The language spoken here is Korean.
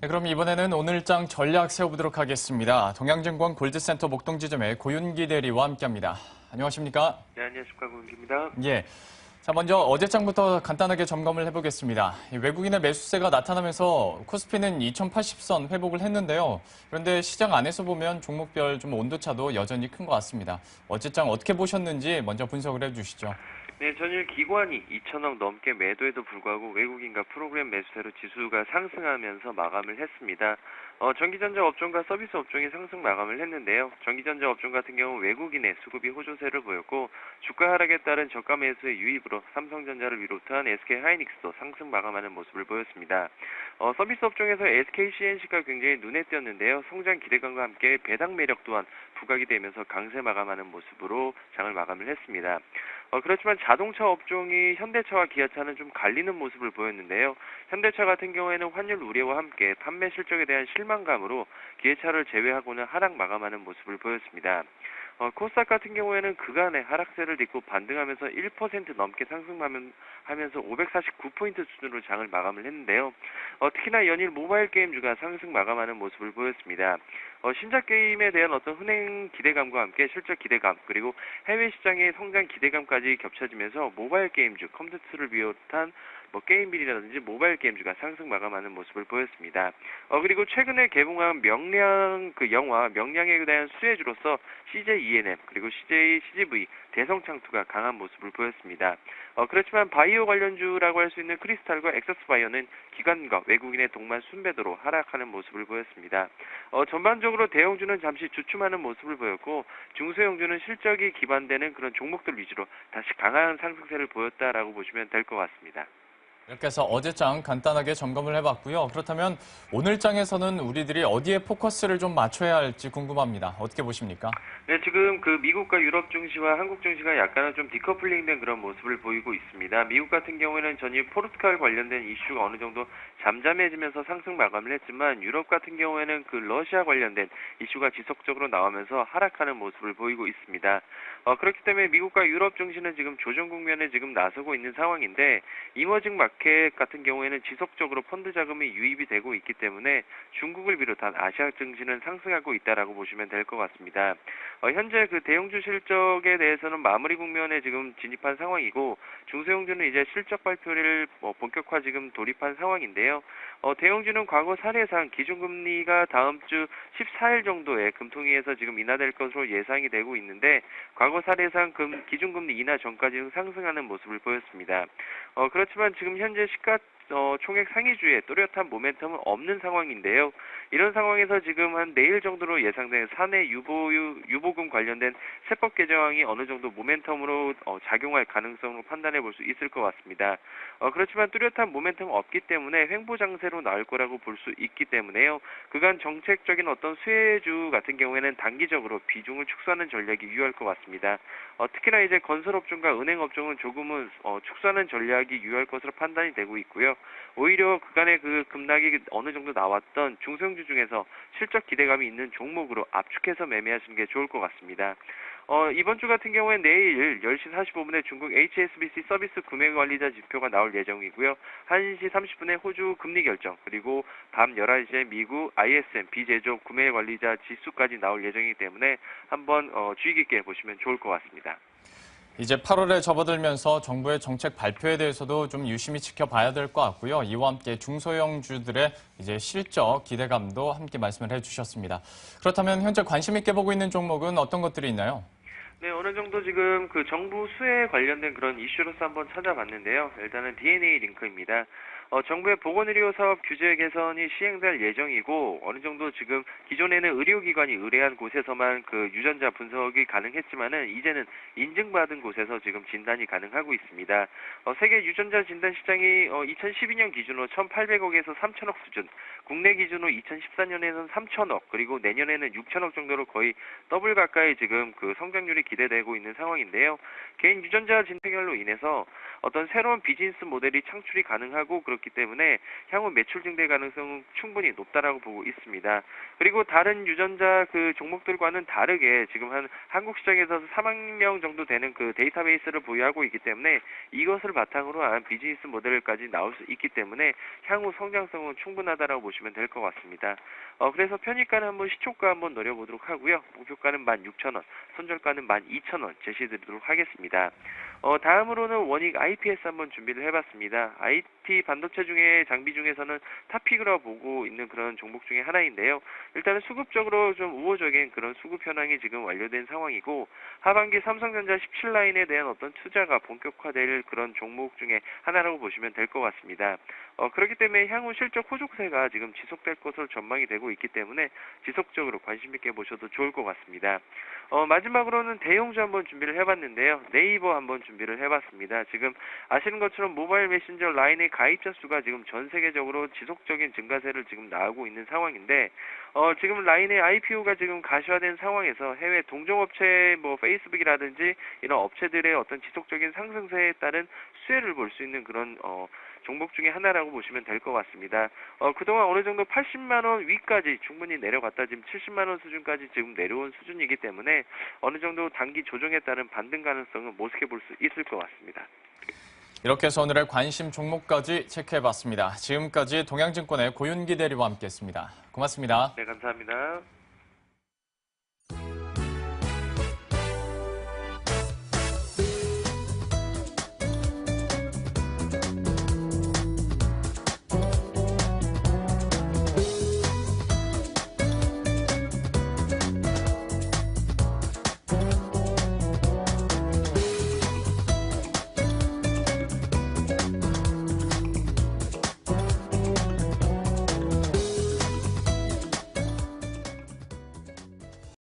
네, 그럼 이번에는 오늘장 전략 세워보도록 하겠습니다. 동양증권 골드센터 목동지점의 고윤기 대리와 함께합니다. 안녕하십니까? 네, 안녕하십니까. 고은기입니다. 예. 자, 먼저 어제장부터 간단하게 점검을 해보겠습니다. 외국인의 매수세가 나타나면서 코스피는 2080선 회복을 했는데요. 그런데 시장 안에서 보면 종목별 좀 온도차도 여전히 큰 것 같습니다. 어제장 어떻게 보셨는지 먼저 분석을 해주시죠. 네, 전일 기관이 2천억 넘게 매도에도 불구하고 외국인과 프로그램 매수세로 지수가 상승하면서 마감을 했습니다. 전기전자 업종과 서비스 업종이 상승 마감을 했는데요. 전기전자 업종 같은 경우 외국인의 수급이 호조세를 보였고 주가 하락에 따른 저가 매수의 유입으로 삼성전자를 비롯한 SK하이닉스도 상승 마감하는 모습을 보였습니다. 서비스 업종에서 SKCNC가 굉장히 눈에 띄었는데요. 성장 기대감과 함께 배당 매력 또한 부각이 되면서 강세 마감하는 모습으로 장을 마감을 했습니다. 그렇지만 자동차 업종이 현대차와 기아차는 좀 갈리는 모습을 보였는데요. 현대차 같은 경우에는 환율 우려와 함께 판매 실적에 대한 실망감으로 기아차를 제외하고는 하락 마감하는 모습을 보였습니다. 코스닥 같은 경우에는 그간의 하락세를 딛고 반등하면서 1% 넘게 상승하면서 549포인트 수준으로 장을 마감을 했는데요. 특히나 연일 모바일 게임주가 상승 마감하는 모습을 보였습니다. 신작 게임에 대한 어떤 흥행 기대감과 함께 실적 기대감 그리고 해외 시장의 성장 기대감까지 겹쳐지면서 모바일 게임주 컴퓨터를 비롯한 게임빌이라든지 모바일 게임주가 상승 마감하는 모습을 보였습니다. 그리고 최근에 개봉한 명량 영화 명량에 대한 수혜주로서 CJ ENM 그리고 CJ CGV 대성창투가 강한 모습을 보였습니다. 그렇지만 바이오 관련주라고 할 수 있는 크리스탈과 엑서스바이오는 기관과 외국인의 동반 순매도로 하락하는 모습을 보였습니다. 전반적으로 대형주는 잠시 주춤하는 모습을 보였고 중소형주는 실적이 기반되는 그런 종목들 위주로 다시 강한 상승세를 보였다라고 보시면 될 것 같습니다. 이렇게 해서 어제장 간단하게 점검을 해봤고요. 그렇다면 오늘장에서는 우리들이 어디에 포커스를 좀 맞춰야 할지 궁금합니다. 어떻게 보십니까? 네, 지금 그 미국과 유럽 증시와 한국 증시가 약간은 좀 디커플링된 그런 모습을 보이고 있습니다. 미국 같은 경우에는 전일 포르투갈 관련된 이슈가 어느 정도 잠잠해지면서 상승 마감을 했지만 유럽 같은 경우에는 그 러시아 관련된 이슈가 지속적으로 나오면서 하락하는 모습을 보이고 있습니다. 그렇기 때문에 미국과 유럽 증시는 지금 조정 국면에 지금 나서고 있는 상황인데 이머징 마켓 같은 경우에는 지속적으로 펀드 자금이 유입이 되고 있기 때문에 중국을 비롯한 아시아 증시는 상승하고 있다라고 보시면 될 것 같습니다. 현재 그 대형주 실적에 대해서는 마무리 국면에 지금 진입한 상황이고 중소형주는 이제 실적 발표를 본격화 지금 돌입한 상황인데요. 대형주는 과거 사례상 기준금리가 다음 주 14일 정도에 금통위에서 지금 인하될 것으로 예상이 되고 있는데 과거 사례상 기준금리 인하 전까지는 상승하는 모습을 보였습니다. 그렇지만 지금 현재 시가 총액 상위주에 또렷한 모멘텀은 없는 상황인데요. 이런 상황에서 지금 한 내일 정도로 예상되는 사내 유보금 관련된 세법 개정안이 어느 정도 모멘텀으로 작용할 가능성으로 판단해 볼 수 있을 것 같습니다. 그렇지만 뚜렷한 모멘텀은 없기 때문에 횡보 장세로 나올 거라고 볼 수 있기 때문에요. 그간 정책적인 어떤 수혜주 같은 경우에는 단기적으로 비중을 축소하는 전략이 유효할 것 같습니다. 특히나 이제 건설업종과 은행업종은 조금은 축소하는 전략이 유효할 것으로 판단이 되고 있고요. 오히려 그간의 그 급락이 어느 정도 나왔던 중소형주 중에서 실적 기대감이 있는 종목으로 압축해서 매매하시는 게 좋을 것 같습니다. 이번 주 같은 경우에 내일 10시 45분에 중국 HSBC 서비스 구매관리자 지표가 나올 예정이고요. 1시 30분에 호주 금리 결정, 그리고 밤 11시에 미국 ISM 비제조업 구매관리자 지수까지 나올 예정이기 때문에 한번 주의 깊게 보시면 좋을 것 같습니다. 이제 8월에 접어들면서 정부의 정책 발표에 대해서도 좀 유심히 지켜봐야 될 것 같고요. 이와 함께 중소형주들의 이제 실적 기대감도 함께 말씀을 해주셨습니다. 그렇다면 현재 관심 있게 보고 있는 종목은 어떤 것들이 있나요? 네, 어느 정도 지금 그 정부 수혜에 관련된 그런 이슈로서 한번 찾아봤는데요. 일단은 DNA 링크입니다. 정부의 보건의료 사업 규제 개선이 시행될 예정이고 어느 정도 지금 기존에는 의료기관이 의뢰한 곳에서만 그 유전자 분석이 가능했지만은 이제는 인증받은 곳에서 지금 진단이 가능하고 있습니다. 세계 유전자 진단 시장이 2012년 기준으로 1,800억에서 3,000억 수준, 국내 기준으로 2014년에는 3,000억, 그리고 내년에는 6,000억 정도로 거의 더블 가까이 지금 그 성장률이 기대되고 있는 상황인데요. 개인 유전자 진단결로 인해서 어떤 새로운 비즈니스 모델이 창출이 가능하고 줄어들었기 때문에 향후 매출 증대 가능성은 충분히 높다라고 보고 있습니다. 그리고 다른 유전자 그 종목들과는 다르게 지금 한국 시장에서 4만 명 정도 되는 그 데이터베이스를 보유하고 있기 때문에 이것을 바탕으로 한 비즈니스 모델까지 나올 수 있기 때문에 향후 성장성은 충분하다라고 보시면 될 것 같습니다. 그래서 편입가는 한번 시초가 한번 노려보도록 하고요. 목표가는 16,000원, 손절가는 12,000원 제시해드리도록 하겠습니다. 다음으로는 원익 IPS 한번 준비를 해봤습니다. IT 반도체 중에 장비 중에서는 탑픽이라고 보고 있는 그런 종목 중에 하나인데요. 일단은 수급적으로 좀 우호적인 그런 수급 현황이 지금 완료된 상황이고 하반기 삼성전자 17라인에 대한 어떤 투자가 본격화될 그런 종목 중에 하나라고 보시면 될 것 같습니다. 그렇기 때문에 향후 실적 호족세가 지금 지속될 것으로 전망이 되고 있기 때문에 지속적으로 관심 있게 보셔도 좋을 것 같습니다. 마지막으로는 대형주 한번 준비를 해봤는데요. 네이버 한번 준비를 해봤습니다. 지금 아시는 것처럼 모바일 메신저 라인의 가입자 수가 지금 전 세계적으로 지속적인 증가세를 지금 나오고 있는 상황인데 지금 라인의 IPO가 지금 가시화된 상황에서 해외 동종업체 뭐 페이스북이라든지 이런 업체들의 어떤 지속적인 상승세에 따른 수혜를 볼 수 있는 그런 종목 중에 하나라고 보시면 될 것 같습니다. 그동안 어느 정도 80만 원 위까지 충분히 내려갔다 지금 70만 원 수준까지 지금 내려온 수준이기 때문에 어느 정도 단기 조정에 따른 반등 가능성은 모색해 볼 수 있을 것 같습니다. 이렇게 해서 오늘의 관심 종목까지 체크해봤습니다. 지금까지 동양증권의 고윤기 대리와 함께했습니다. 고맙습니다. 네, 감사합니다.